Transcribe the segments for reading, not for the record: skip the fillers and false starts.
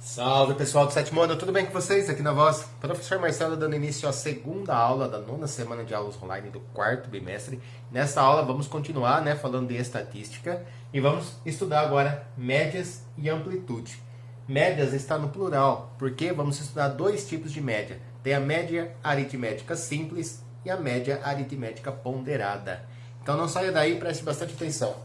Salve pessoal do sétimo ano, tudo bem com vocês? Aqui na voz, professor Marcelo dando início à segunda aula da nona semana de aulas online do quarto bimestre. Nessa aula vamos continuar falando de estatística e vamos estudar agora médias e amplitude. Médias está no plural, porque vamos estudar dois tipos de média. Tem a média aritmética simples e a média aritmética ponderada. Então não saia daí, preste bastante atenção.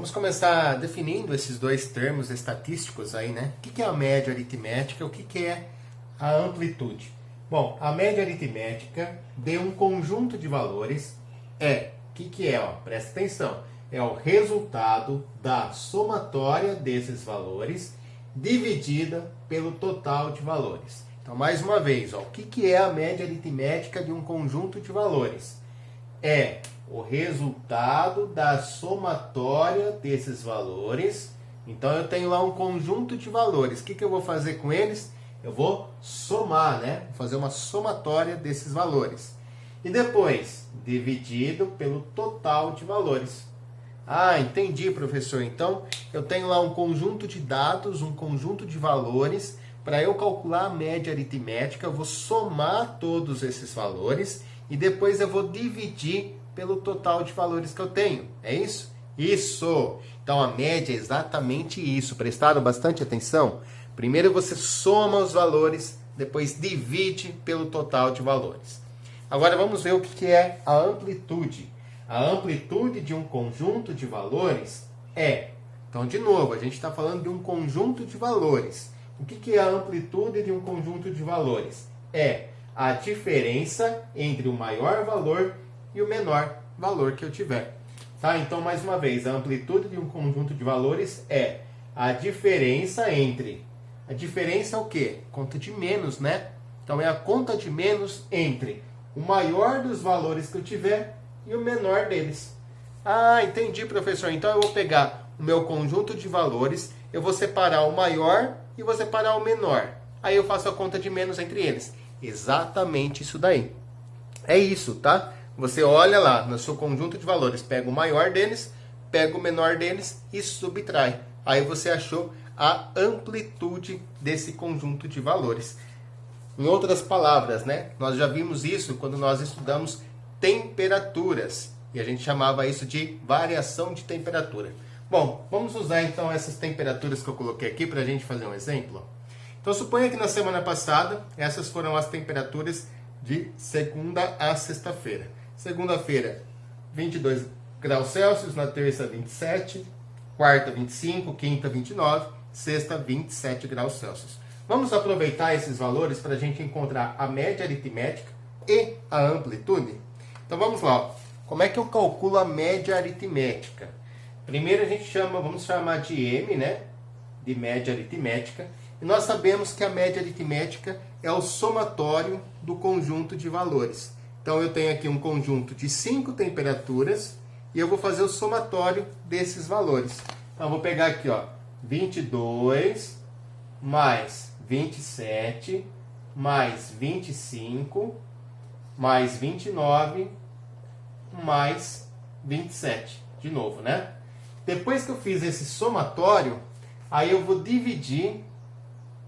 Vamos começar definindo esses dois termos estatísticos aí, né? O que é a média aritmética e o que é a amplitude? Bom, a média aritmética de um conjunto de valores o que é? Presta atenção, é o resultado da somatória desses valores dividida pelo total de valores. Então, mais uma vez, o que é a média aritmética de um conjunto de valores? É o resultado da somatória desses valores. Então eu tenho lá um conjunto de valores. O que eu vou fazer com eles? Eu vou somar, Vou fazer uma somatória desses valores. E depois, dividido pelo total de valores. Ah, entendi, professor. Então eu tenho lá um conjunto de dados, um conjunto de valores. Para eu calcular a média aritmética, eu vou somar todos esses valores e depois eu vou dividir pelo total de valores que eu tenho. É isso? Isso! Então a média é exatamente isso. Prestaram bastante atenção? Primeiro você soma os valores, depois divide pelo total de valores. Agora vamos ver o que é a amplitude. A amplitude de um conjunto de valores Então, de novo, a gente está falando de um conjunto de valores. O que é a amplitude de um conjunto de valores? É a diferença entre o maior valor e o menor valor que eu tiver. Tá? Então, mais uma vez, a amplitude de um conjunto de valores é a diferença entre... A diferença é o quê? Conta de menos, né? Então, é a conta de menos entre o maior dos valores que eu tiver e o menor deles. Ah, entendi, professor. Então, eu vou pegar o meu conjunto de valores, eu vou separar o maior e vou separar o menor. Aí eu faço a conta de menos entre eles. Exatamente isso daí. É isso, tá? Você olha lá no seu conjunto de valores, pega o maior deles, pega o menor deles e subtrai. Aí você achou a amplitude desse conjunto de valores. Em outras palavras, nós já vimos isso quando nós estudamos temperaturas. E a gente chamava isso de variação de temperatura. Bom, vamos usar então essas temperaturas que eu coloquei aqui para a gente fazer um exemplo. Então suponha que na semana passada, essas foram as temperaturas de segunda a sexta-feira. Segunda-feira, 22 graus Celsius, na terça, 27, quarta, 25, quinta, 29, sexta, 27 graus Celsius. Vamos aproveitar esses valores para a gente encontrar a média aritmética e a amplitude? Então vamos lá. Como é que eu calculo a média aritmética? Primeiro vamos chamar de M, de média aritmética. E nós sabemos que a média aritmética é o somatório do conjunto de valores. Então eu tenho aqui um conjunto de 5 temperaturas e eu vou fazer o somatório desses valores. Então eu vou pegar aqui, 22 mais 27 mais 25 mais 29 mais 27. De novo, Depois que eu fiz esse somatório, aí eu vou dividir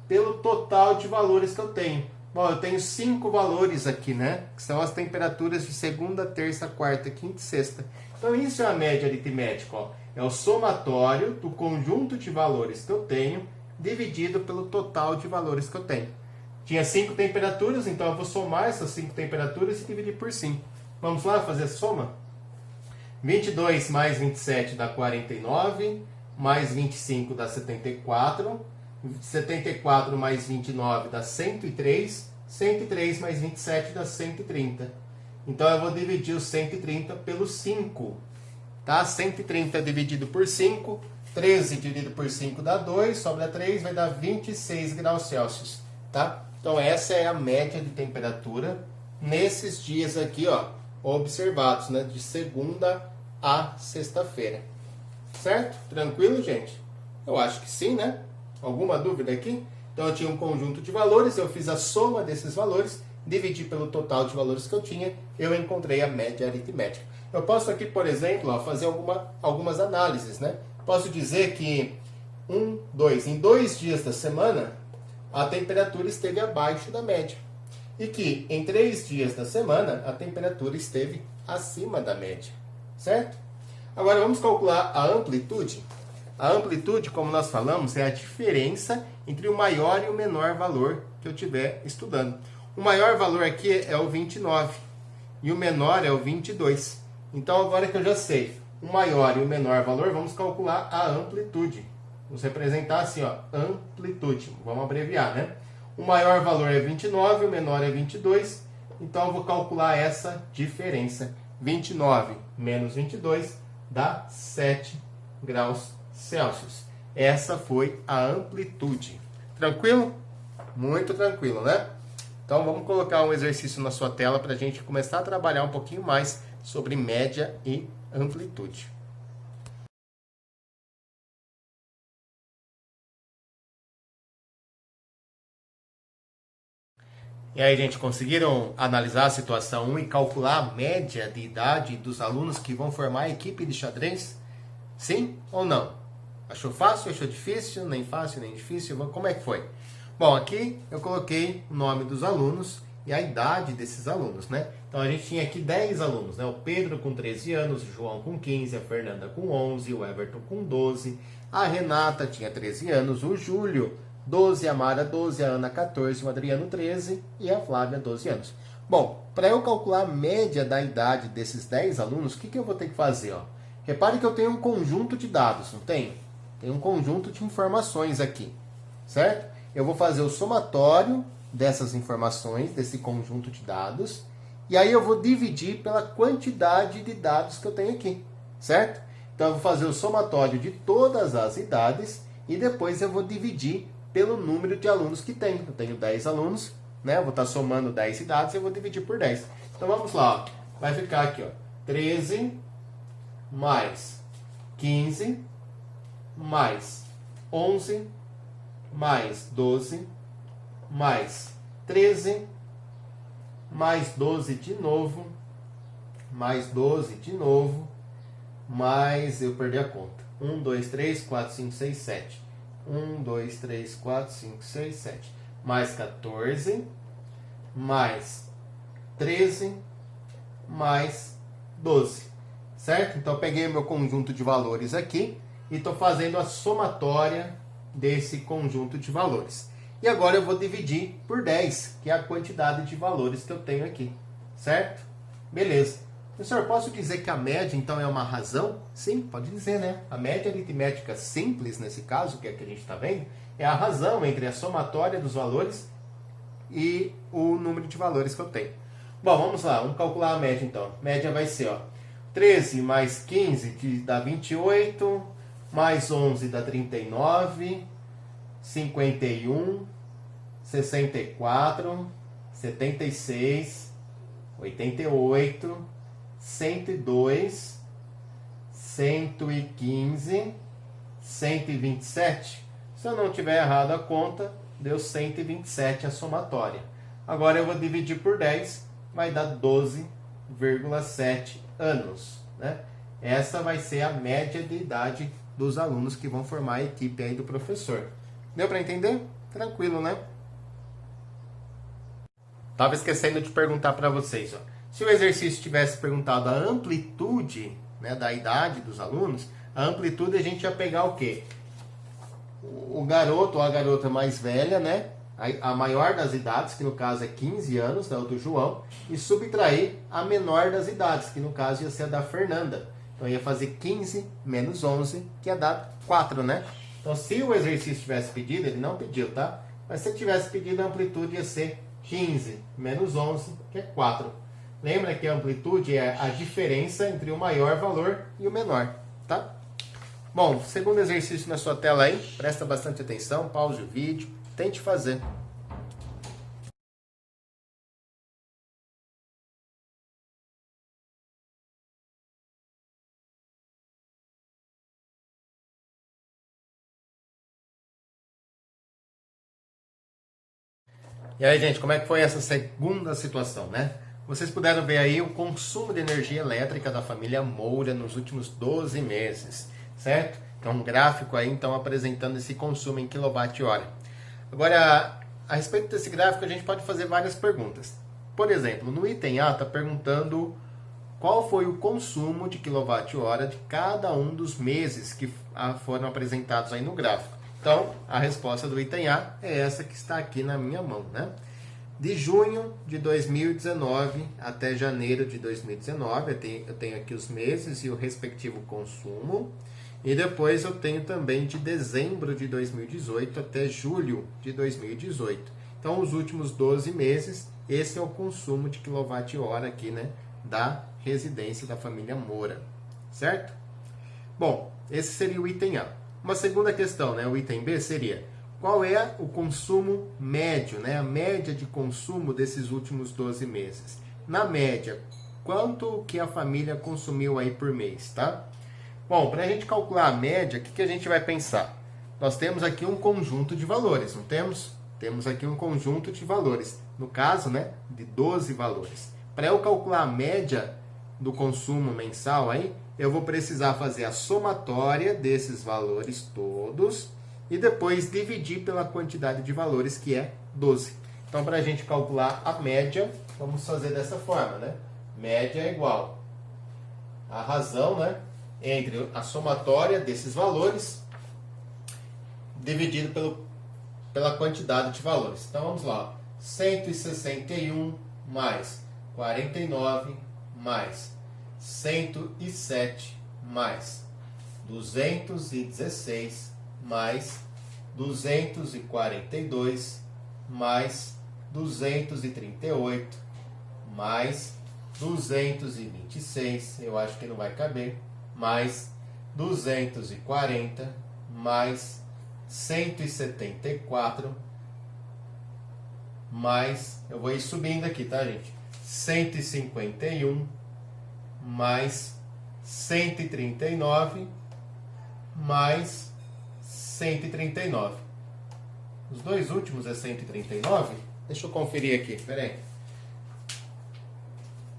pelo total de valores que eu tenho. Bom, eu tenho 5 valores aqui, que são as temperaturas de segunda, terça, quarta, quinta e sexta. Então isso é a média aritmética, É o somatório do conjunto de valores que eu tenho dividido pelo total de valores que eu tenho. Tinha 5 temperaturas, então eu vou somar essas 5 temperaturas e dividir por 5. Vamos lá fazer a soma? 22 mais 27 dá 49, mais 25 dá 74, 74 mais 29 dá 103, 103 mais 27 dá 130. Então eu vou dividir os 130 pelo 5. Tá? 130 dividido por 5, 13 dividido por 5 dá 2, sobra 3, vai dar 26 graus Celsius. Tá? Então essa é a média de temperatura nesses dias aqui, observados, de segunda a sexta-feira. Certo? Tranquilo, gente? Eu acho que sim, né? Alguma dúvida aqui? Então eu tinha um conjunto de valores, eu fiz a soma desses valores, dividi pelo total de valores que eu tinha, eu encontrei a média aritmética. Eu posso aqui, por exemplo, ó, fazer algumas análises, né? Posso dizer que em 2 dias da semana, a temperatura esteve abaixo da média. E que em 3 dias da semana, a temperatura esteve acima da média. Certo? Agora vamos calcular a amplitude. A amplitude, como nós falamos, é a diferença entre o maior e o menor valor que eu estiver estudando. O maior valor aqui é o 29 e o menor é o 22. Então, agora que eu já sei o maior e o menor valor, vamos calcular a amplitude. Vamos representar assim, ó, amplitude. Vamos abreviar, né? O maior valor é 29, o menor é 22. Então, eu vou calcular essa diferença. 29 menos 22 dá 7 graus Celsius. Essa foi a amplitude. Tranquilo? Muito tranquilo, né? Então vamos colocar um exercício na sua tela para a gente começar a trabalhar um pouquinho mais sobre média e amplitude. E aí, gente, conseguiram analisar a situação 1 e calcular a média de idade dos alunos que vão formar a equipe de xadrez? Sim ou não? Achou fácil? Achou difícil? Nem fácil, nem difícil? Como é que foi? Bom, aqui eu coloquei o nome dos alunos e a idade desses alunos, né? Então a gente tinha aqui 10 alunos, né? O Pedro com 13 anos, o João com 15, a Fernanda com 11, o Everton com 12, a Renata tinha 13 anos, o Júlio 12, a Mara 12, a Ana 14, o Adriano 13 e a Flávia 12 anos. Bom, para eu calcular a média da idade desses 10 alunos, o que eu vou ter que fazer? Ó? Repare que eu tenho um conjunto de dados, não tem? Tem um conjunto de informações aqui, certo? Eu vou fazer o somatório dessas informações, desse conjunto de dados, e aí eu vou dividir pela quantidade de dados que eu tenho aqui, certo? Então eu vou fazer o somatório de todas as idades e depois eu vou dividir pelo número de alunos que tem. Eu tenho 10 alunos, né? Eu vou estar somando 10 idades e eu vou dividir por 10. Então vamos lá, ó. Vai ficar aqui, ó, 13 mais 15 mais 11 mais 12 mais 13 mais 12 de novo mais 12 de novo mais, eu perdi a conta, 1, 2, 3, 4, 5, 6, 7, 1, 2, 3, 4, 5, 6, 7, mais 14 mais 13 mais 12, certo? Então eu peguei o meu conjunto de valores aqui e estou fazendo a somatória desse conjunto de valores. E agora eu vou dividir por 10, que é a quantidade de valores que eu tenho aqui, certo? Beleza. Professor, posso dizer que a média, então, é uma razão? Sim, pode dizer, né? A média aritmética simples, nesse caso, que é a que a gente está vendo, é a razão entre a somatória dos valores e o número de valores que eu tenho. Bom, vamos lá, vamos calcular a média, então. A média vai ser, ó, 13 mais 15 dá 28, mais 11 dá 39, 51, 64, 76, 88, 102, 115, 127. Se eu não tiver errado a conta, deu 127 a somatória. Agora eu vou dividir por 10, vai dar 12,7 anos, né? Essa vai ser a média de idade dos alunos que vão formar a equipe aí do professor. Deu para entender? Tranquilo, né? Tava esquecendo de perguntar para vocês, ó. Se o exercício tivesse perguntado a amplitude, né, da idade dos alunos, a amplitude a gente ia pegar o quê? O garoto ou a garota mais velha, né? A maior das idades, que no caso é 15 anos, né, o do João, e subtrair a menor das idades, que no caso ia ser a da Fernanda. Então ia fazer 15 menos 11, que ia dar 4, né? Então se o exercício tivesse pedido, ele não pediu, tá? Mas se ele tivesse pedido, a amplitude ia ser 15 menos 11, que é 4. Lembra que a amplitude é a diferença entre o maior valor e o menor, tá? Bom, segundo exercício na sua tela aí, presta bastante atenção, pause o vídeo, tente fazer. E aí, gente, como é que foi essa segunda situação, né? Vocês puderam ver aí o consumo de energia elétrica da família Moura nos últimos 12 meses, certo? Então, um gráfico aí, então, apresentando esse consumo em quilowatt-hora. Agora, a respeito desse gráfico, a gente pode fazer várias perguntas. Por exemplo, no item A está perguntando qual foi o consumo de quilowatt-hora de cada um dos meses que foram apresentados aí no gráfico. Então, a resposta do item A é essa que está aqui na minha mão, né? De junho de 2019 até janeiro de 2019, eu tenho aqui os meses e o respectivo consumo. E depois eu tenho também de dezembro de 2018 até julho de 2018. Então, os últimos 12 meses, esse é o consumo de quilowatt-hora aqui, né? Da residência da família Moura, certo? Bom, esse seria o item A. Uma segunda questão, né? O item B seria: qual é o consumo médio, né? A média de consumo desses últimos 12 meses? Na média, quanto que a família consumiu aí por mês, tá? Bom, para a gente calcular a média, o que a gente vai pensar? Nós temos aqui um conjunto de valores, não temos? Temos aqui um conjunto de valores. No caso, né, de 12 valores. Para eu calcular a média do consumo mensal aí, eu vou precisar fazer a somatória desses valores todos e depois dividir pela quantidade de valores, que é 12. Então, para a gente calcular a média, vamos fazer dessa forma, né? Média é igual a razão, né, entre a somatória desses valores dividido pela quantidade de valores. Então, vamos lá. 161 mais 49 mais 107 mais 216 mais 242 mais 238 mais 226, eu acho que não vai caber, mais 240 mais 174 mais, eu vou ir subindo aqui, tá, gente? 151 mais 139 mais 139. Os dois últimos é 139? Deixa eu conferir aqui, peraí.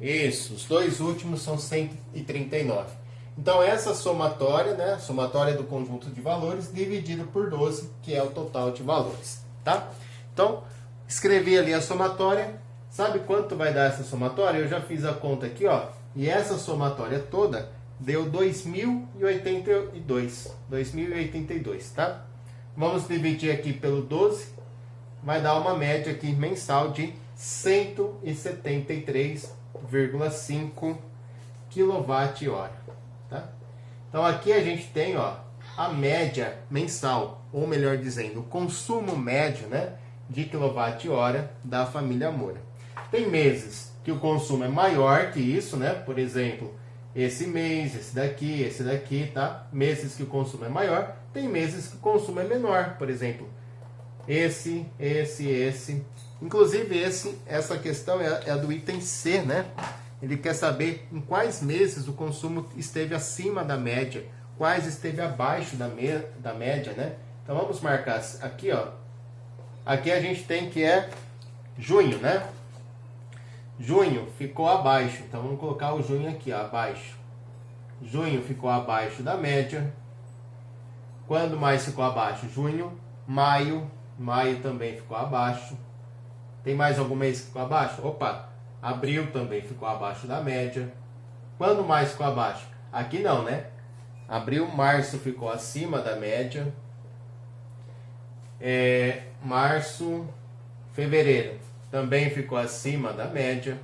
Isso, os dois últimos são 139. Então, essa somatória, né? Somatória do conjunto de valores dividido por 12, que é o total de valores, tá? Então, escrevi ali a somatória. Sabe quanto vai dar essa somatória? Eu já fiz a conta aqui, ó. E essa somatória toda deu 2082. 2082, tá? Vamos dividir aqui pelo 12. Vai dar uma média aqui mensal de 173,5 kWh, tá? Então aqui a gente tem, ó, a média mensal, ou melhor dizendo, o consumo médio, né, de quilowatt-hora da família Moura. Tem meses que o consumo é maior que isso, né? Por exemplo, esse mês, esse daqui, tá? Meses que o consumo é maior. Tem meses que o consumo é menor, por exemplo, esse. Inclusive, essa questão é a do item C, né? Ele quer saber em quais meses o consumo esteve acima da média, quais esteve abaixo da média, né? Então, vamos marcar aqui, ó. Aqui a gente tem que é junho, né? Junho ficou abaixo, então vamos colocar o junho aqui, ó, abaixo. Junho ficou abaixo da média. Quando mais ficou abaixo? Junho. Maio também ficou abaixo. Tem mais algum mês que ficou abaixo? Opa, abril também ficou abaixo da média. Quando mais ficou abaixo? Aqui não, né? Abril, março ficou acima da média. Março, fevereiro também ficou acima da média.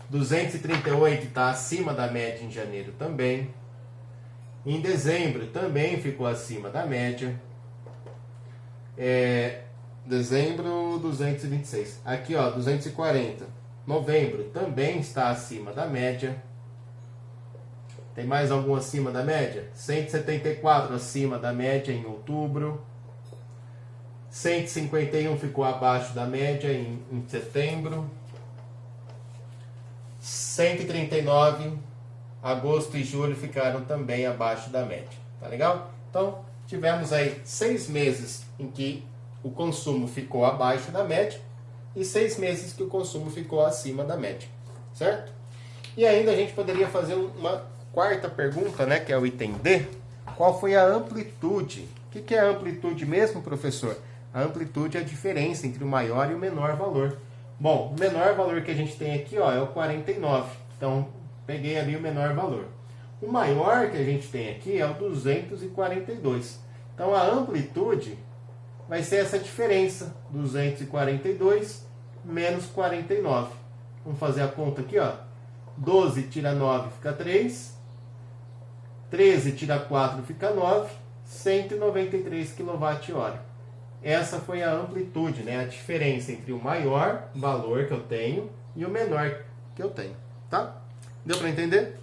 238 está acima da média em janeiro também. Em dezembro também ficou acima da média. Dezembro, 226. Aqui, ó, 240. Novembro também está acima da média. Tem mais algum acima da média? 174 acima da média em outubro. 151 ficou abaixo da média em setembro. 139, agosto e julho ficaram também abaixo da média. Tá legal? Então, tivemos aí 6 meses em que o consumo ficou abaixo da média e 6 meses que o consumo ficou acima da média, certo? E ainda a gente poderia fazer uma quarta pergunta, né, que é o item D. Qual foi a amplitude? O que é a amplitude mesmo, professor? A amplitude é a diferença entre o maior e o menor valor. Bom, o menor valor que a gente tem aqui, ó, é o 49. Então, peguei ali o menor valor. O maior que a gente tem aqui é o 242. Então, a amplitude vai ser essa diferença, 242 menos 49. Vamos fazer a conta aqui, ó. 12 tira 9 fica 3. 13 tira 4 fica 9. 193 kWh. Essa foi a amplitude, né? A diferença entre o maior valor que eu tenho e o menor que eu tenho, tá? Deu para entender?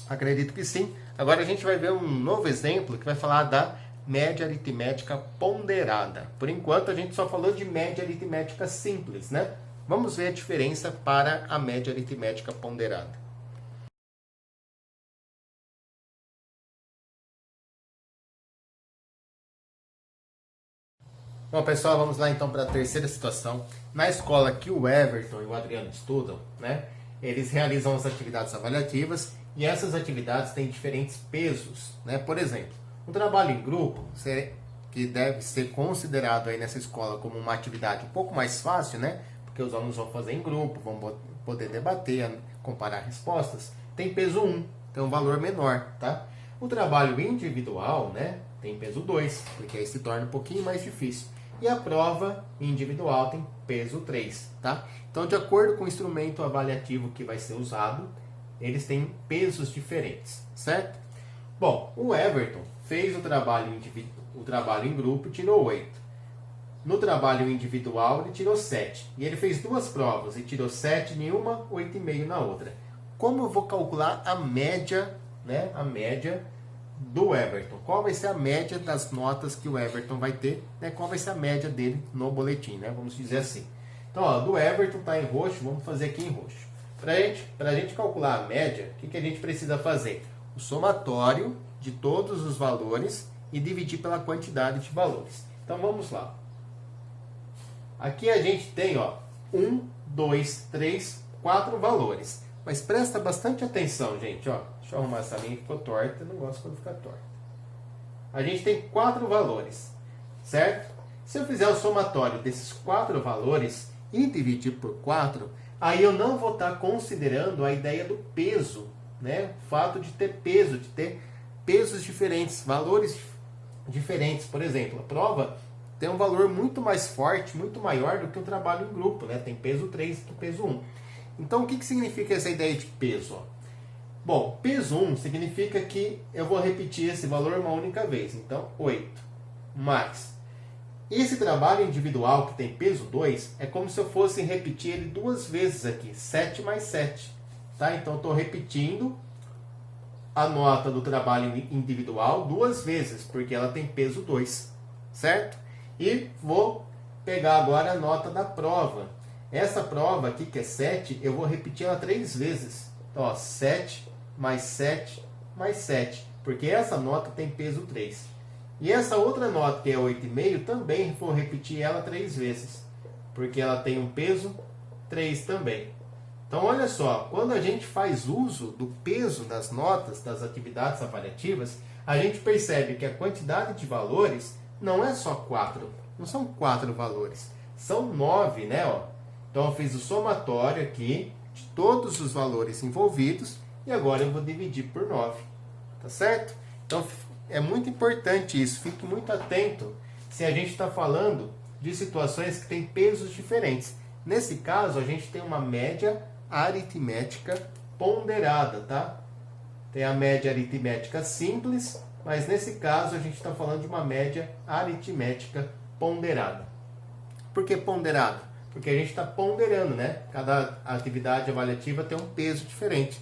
Acredito que sim. Agora a gente vai ver um novo exemplo que vai falar da média aritmética ponderada. Por enquanto a gente só falou de média aritmética simples, né? Vamos ver a diferença para a média aritmética ponderada. Bom, pessoal, vamos lá então para a terceira situação. Na escola que o Everton e o Adriano estudam, né? Eles realizam as atividades avaliativas e essas atividades têm diferentes pesos, né? Por exemplo, um trabalho em grupo, que deve ser considerado aí nessa escola como uma atividade um pouco mais fácil, né? Porque os alunos vão fazer em grupo, vão poder debater, comparar respostas, tem peso 1, tem um valor menor, tá? O trabalho individual, né, tem peso 2, porque aí se torna um pouquinho mais difícil. E a prova individual tem peso 3, tá? Então, de acordo com o instrumento avaliativo que vai ser usado, eles têm pesos diferentes, certo? Bom, o Everton fez o trabalho em grupo e tirou 8. No trabalho individual, ele tirou 7. E ele fez duas provas e tirou 7 em uma, 8,5 na outra. Como eu vou calcular a média, né? A média do Everton? Qual vai ser a média das notas que o Everton vai ter? Né? Qual vai ser a média dele no boletim, né? Vamos dizer assim. Então, ó, do Everton está em roxo, vamos fazer aqui em roxo. Para a gente calcular a média, o que a gente precisa fazer? O somatório de todos os valores e dividir pela quantidade de valores. Então, vamos lá. Aqui a gente tem, ó, 1, 2, 3, 4 valores. Mas presta bastante atenção, gente, ó. Deixa eu arrumar essa linha que ficou torta, eu não gosto quando fica torta. A gente tem 4 valores, certo? Se eu fizer o somatório desses 4 valores e dividir por 4, aí eu não vou estar considerando a ideia do peso, né? O fato de ter peso, de ter pesos diferentes, valores diferentes. Por exemplo, a prova tem um valor muito mais forte, muito maior do que um trabalho em grupo, né? Tem peso 3 que peso 1. Então, o que significa essa ideia de peso? Bom, peso 1 significa que eu vou repetir esse valor uma única vez. Então, 8 mais. Esse trabalho individual que tem peso 2 é como se eu fosse repetir ele duas vezes aqui. 7 mais 7. Tá? Então, estou repetindo a nota do trabalho individual duas vezes, porque ela tem peso 2. Certo? E vou pegar agora a nota da prova. Essa prova aqui, que é 7, eu vou repetir ela 3 vezes. Então, ó, 7 mais 7 mais 7. Porque essa nota tem peso 3. E essa outra nota, que é 8,5, também vou repetir ela 3 vezes. Porque ela tem um peso 3 também. Então, olha só. Quando a gente faz uso do peso das notas, das atividades avaliativas, a gente percebe que a quantidade de valores não é só 4. Não são 4 valores. São 9, né? Ó. Então, eu fiz o somatório aqui de todos os valores envolvidos e agora eu vou dividir por 9. Tá certo? Então, é muito importante isso. Fique muito atento se a gente está falando de situações que têm pesos diferentes. Nesse caso, a gente tem uma média aritmética ponderada, tá? Tem a média aritmética simples, mas nesse caso a gente está falando de uma média aritmética ponderada. Por que ponderada? Porque a gente está ponderando, né? Cada atividade avaliativa tem um peso diferente,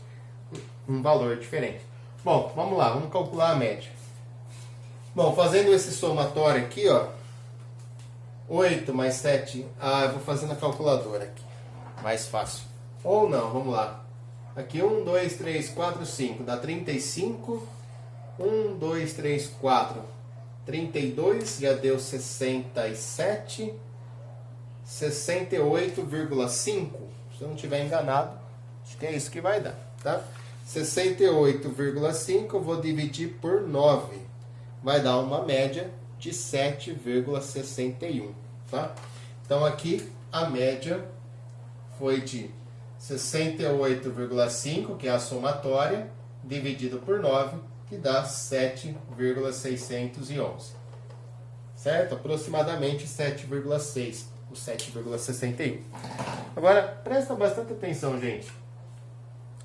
um valor diferente. Bom, vamos lá, vamos calcular a média. Bom, fazendo esse somatório aqui, ó, 8 mais 7, eu vou fazer na calculadora aqui, mais fácil. Ou não, vamos lá. Aqui 1, 2, 3, 4, 5, dá 35. 1, 2, 3, 4, 32 já deu 67, 68,5. Se eu não estiver enganado, acho que é isso que vai dar, tá? 68,5 eu vou dividir por 9. Vai dar uma média de 7,61, tá? Então aqui a média foi de 68,5, que é a somatória, dividido por 9, que dá 7,611. Certo? Aproximadamente 7,6, o 7,61. Agora, presta bastante atenção, gente.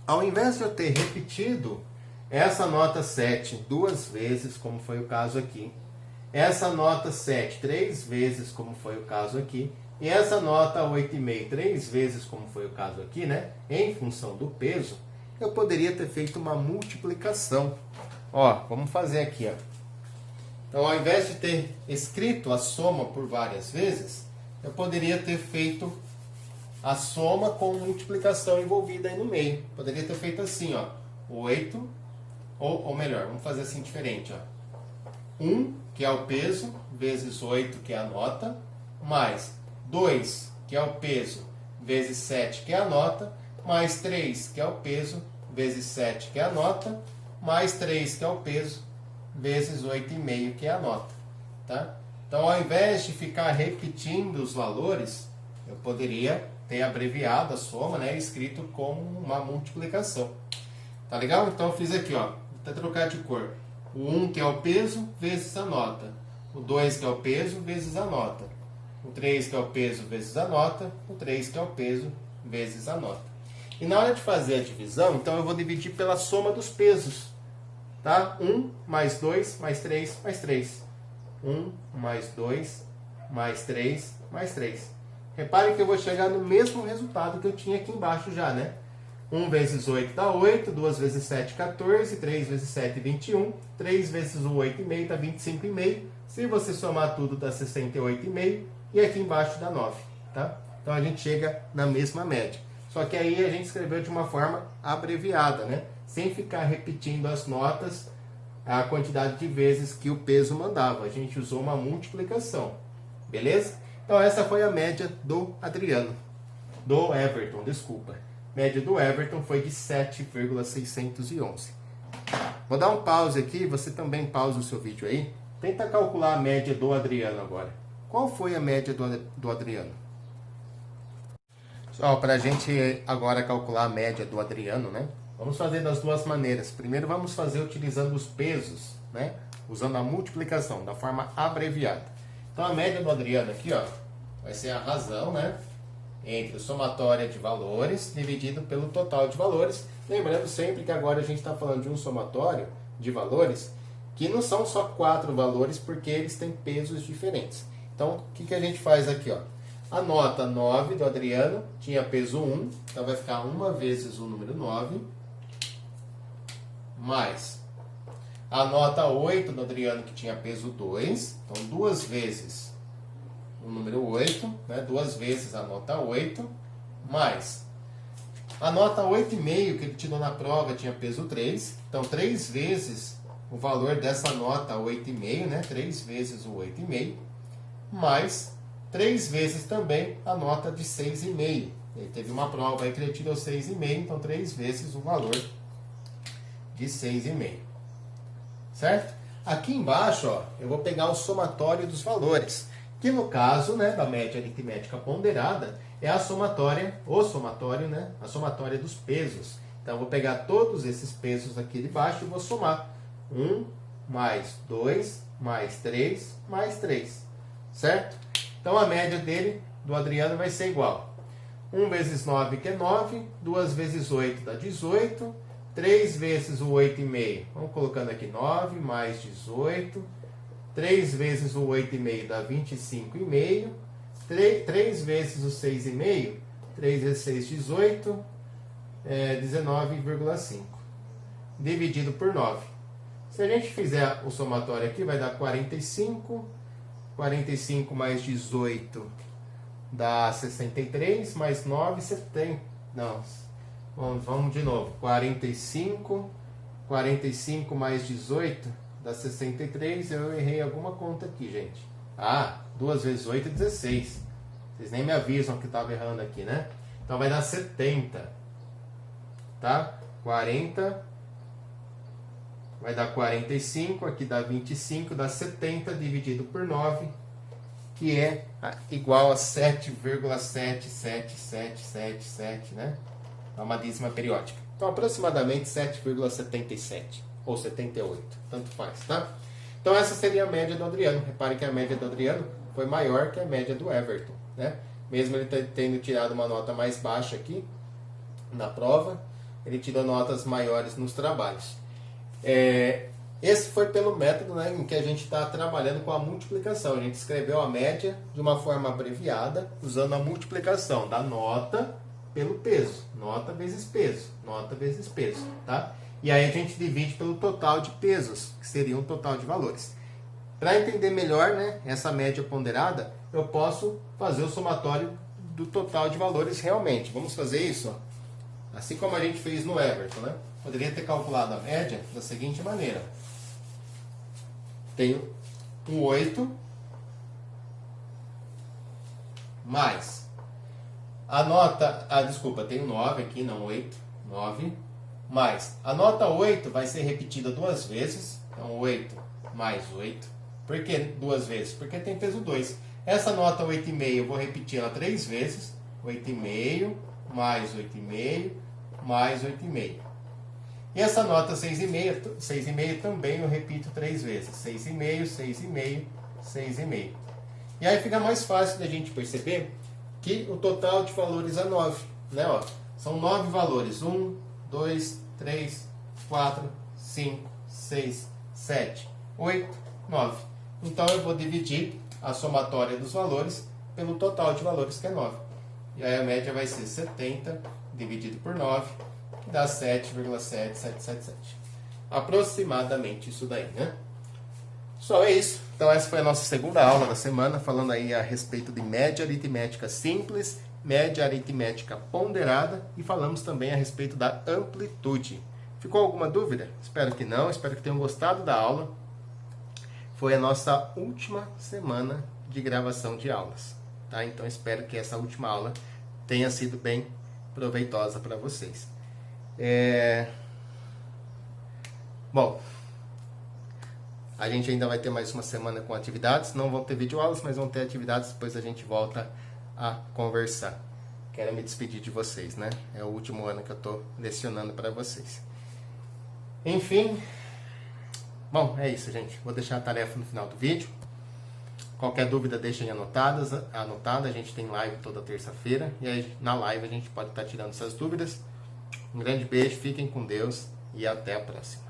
Ao invés de eu ter repetido essa nota 7 duas vezes, como foi o caso aqui, essa nota 7 três vezes, como foi o caso aqui, e essa nota 8,5 três vezes, como foi o caso aqui, né? Em função do peso, eu poderia ter feito uma multiplicação. Ó, vamos fazer aqui, ó. Então, ao invés de ter escrito a soma por várias vezes, eu poderia ter feito a soma com multiplicação envolvida aí no meio. Poderia ter feito assim, ó. 8, ou melhor, vamos fazer assim diferente, ó. 1, que é o peso, vezes 8, que é a nota, mais 2, que é o peso, vezes 7, que é a nota, mais 3, que é o peso, vezes 7, que é a nota, mais 3, que é o peso, vezes 8,5, que é a nota. Tá? Então, ao invés de ficar repetindo os valores, eu poderia ter abreviado a soma, né, escrito como uma multiplicação. Tá legal? Então, eu fiz aqui, ó, vou até trocar de cor. O 1, que é o peso, vezes a nota. O 2, que é o peso, vezes a nota. O 3, que é o peso, vezes a nota. O 3, que é o peso, vezes a nota. E na hora de fazer a divisão, então eu vou dividir pela soma dos pesos. Tá? 1 mais 2 mais 3 mais 3. 1 mais 2 mais 3 mais 3. Reparem que eu vou chegar no mesmo resultado que eu tinha aqui embaixo já, né? 1 vezes 8 dá 8, 2 vezes 7, 14, 3 vezes 7, 21, 3 vezes o 8,5 dá 25,5. Se você somar tudo dá 68,5 e aqui embaixo dá 9, tá? Então a gente chega na mesma média. Só que aí a gente escreveu de uma forma abreviada, né? Sem ficar repetindo as notas, a quantidade de vezes que o peso mandava. A gente usou uma multiplicação, beleza? Então essa foi a média do Adriano, do Everton, desculpa. A média do Everton foi de 7,611. Vou dar um pause aqui, você também pausa o seu vídeo aí. Tenta calcular a média do Adriano agora. Qual foi a média do Adriano? Para a gente agora calcular a média do Adriano, né? Vamos fazer das duas maneiras. Primeiro vamos fazer utilizando os pesos, né? Usando a multiplicação, da forma abreviada. Então a média do Adriano aqui, ó, vai ser a razão, né? Entre o somatório de valores dividido pelo total de valores. Lembrando sempre que agora a gente está falando de um somatório de valores que não são só 4 valores, porque eles têm pesos diferentes. Então, o que a gente faz aqui, ó? A nota 9 do Adriano tinha peso 1, então vai ficar 1 vezes o número 9, mais a nota 8 do Adriano, que tinha peso 2, então 2 vezes o número 8, né? 2 vezes a nota 8, mais a nota 8,5 que ele tirou na prova tinha peso 3, então 3 vezes o valor dessa nota 8,5, né? 3 vezes o 8,5, mais 3 vezes também a nota de 6,5. Ele teve uma prova aí que ele tirou 6,5, então 3 vezes o valor de 6,5. Certo? Aqui embaixo, ó, eu vou pegar o somatório dos valores, que no caso, né, da média aritmética ponderada, é a somatória, né, a somatória dos pesos. Então eu vou pegar todos esses pesos aqui de baixo e vou somar. 1 mais 2 mais 3 mais 3. Certo? Então a média dele, do Adriano, vai ser igual. 1 vezes 9, que é 9. 2 vezes 8 dá 18. 3 vezes o 8,5. Vamos colocando aqui 9 mais 18. 3 vezes o 8,5 dá 25,5. 3 vezes o 6,5. 3 vezes 6, 18. 19,5. Dividido por 9. Se a gente fizer o somatório aqui, vai dar 45. 45 mais 18 dá 63, mais 9, 70. Não, vamos de novo. 45 mais 18 dá 63. Eu errei alguma conta aqui, gente. Ah, 2 vezes 8 é 16. Vocês nem me avisam que estava errando aqui, né? Então vai dar 70. Tá? 40. Vai dar 45. Aqui dá 25. Dá 70 dividido por 9. Que é igual a 7,77777, né? É uma dízima periódica. Então, aproximadamente 7,77 ou 78, tanto faz, tá? Então, essa seria a média do Adriano. Repare que a média do Adriano foi maior que a média do Everton, né? Mesmo ele tendo tirado uma nota mais baixa aqui na prova, ele tirou notas maiores nos trabalhos. Esse foi pelo método, né, em que a gente está trabalhando com a multiplicação. A gente escreveu a média de uma forma abreviada, usando a multiplicação da nota pelo peso. Nota vezes peso. Nota vezes peso. Tá? E aí a gente divide pelo total de pesos, que seria um total de valores. Para entender melhor, né, essa média ponderada, eu posso fazer o somatório do total de valores realmente. Vamos fazer isso? Ó. Assim como a gente fez no Everton. Né? Poderia ter calculado a média da seguinte maneira. Tenho um 8 mais a nota, desculpa, tenho 9 aqui, não 8, 9, mais a nota 8 vai ser repetida 2 vezes, então 8 mais 8. Por que 2 vezes? Porque tem peso 2. Essa nota 8,5 eu vou repetir ela 3 vezes, 8,5 mais 8,5 mais 8,5. E essa nota 6,5 também eu repito 3 vezes. 6,5, 6,5, 6,5. E aí fica mais fácil da gente perceber que o total de valores é 9. Né? Ó, são 9 valores. 1, 2, 3, 4, 5, 6, 7, 8, 9. Então eu vou dividir a somatória dos valores pelo total de valores, que é 9. E aí a média vai ser 70 dividido por 9. Dá 7,7777. Aproximadamente isso daí, né? Só é isso. Então essa foi a nossa segunda aula da semana, falando aí a respeito de média aritmética simples, média aritmética ponderada e falamos também a respeito da amplitude. Ficou alguma dúvida? Espero que não, espero que tenham gostado da aula. Foi a nossa última semana de gravação de aulas, tá? Então espero que essa última aula tenha sido bem proveitosa para vocês. Bom, a gente ainda vai ter mais uma semana com atividades. Não vão ter videoaulas, mas vão ter atividades. Depois a gente volta a conversar. Quero me despedir de vocês, né? É o último ano que eu estou lecionando para vocês. Enfim, bom, é isso, gente. Vou deixar a tarefa no final do vídeo. Qualquer dúvida deixem anotada. A gente tem live toda terça-feira. E aí na live a gente pode estar tirando essas dúvidas. Um grande beijo, fiquem com Deus e até a próxima.